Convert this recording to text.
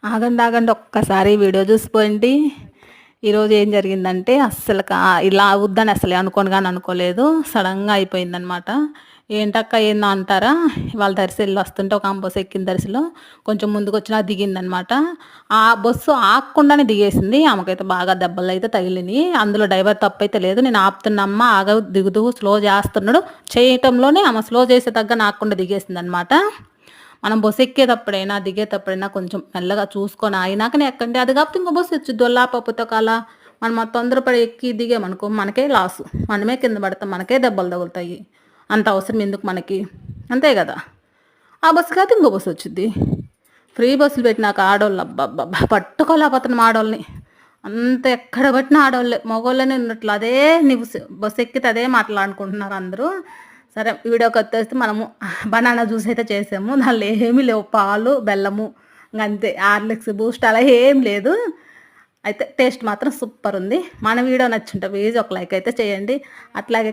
ఆగండి ఆగండి ఒక్కసారి వీడియో చూసిపోయింది. ఈరోజు ఏం జరిగిందంటే అస్సలు ఇలా అవుద్దని అసలు అనుకోను కానీ అనుకోలేదు. సడన్గా అయిపోయిందనమాట. ఏంటక్క ఏందో అంటారా, వాళ్ళ దర్శిలో వస్తుంటే ఒక ఆమె బస్సు ఎక్కిన దర్శిలో కొంచెం ముందుకు వచ్చినా దిగిందనమాట. ఆ బస్సు ఆగకుండానే దిగేసింది. ఆమెకైతే బాగా దెబ్బలు అయితే తగిలినాయి. అందులో డ్రైవర్ తప్పు అయితే లేదు. నేను ఆపుతున్నమ్మా ఆగ దిగుతూ స్లో చేస్తున్నాడు చేయటంలోనే ఆమె స్లో చేసే తగ్గ ఆగకుండా దిగేసింది అనమాట. మనం బస్సు ఎక్కేటప్పుడైనా దిగేటప్పుడైనా కొంచెం మెల్లగా చూసుకొని ఆగినాకనే ఎక్కండి. అది కాకపోతే ఇంకో బస్సు వచ్చిద్ది లేకపోతే ఒకవేళ మనం తొందరపడి ఎక్కి దిగామనుకో మనకే లాసు, మనమే కింద పడతాం, మనకే దెబ్బలు తగులుతాయి. అంత అవసరం ఎందుకు మనకి, అంతే కదా. ఆ బస్సు కాదు ఇంకో బస్సు వచ్చింది. ఫ్రీ బస్సులు పెట్టినాక ఆడవాళ్ళు అబ్బబ్బబ్బా పట్టుకోలేకపోతున్నాం ఆడవాళ్ళని. అంత ఎక్కడ పట్టిన ఆడవాళ్ళే, మగవాళ్ళనే ఉన్నట్లు అదే న్యూస్. బస్సు ఎక్కితే అదే మాట్లాడుకుంటున్నారు అందరూ. సరే వీడియోకి వచ్చేస్తే మనము బనానా జ్యూస్ అయితే చేసాము. దానిలో ఏమీ లేవు, పాలు బెల్లము అంతే. హార్లిక్స్ బూస్ట్ అలా ఏం లేదు. అయితే టేస్ట్ మాత్రం సూపర్ ఉంది. మన వీడియో నచ్చుంటే ప్లీజ్ ఒక లైక్ అయితే చేయండి. అట్లాగే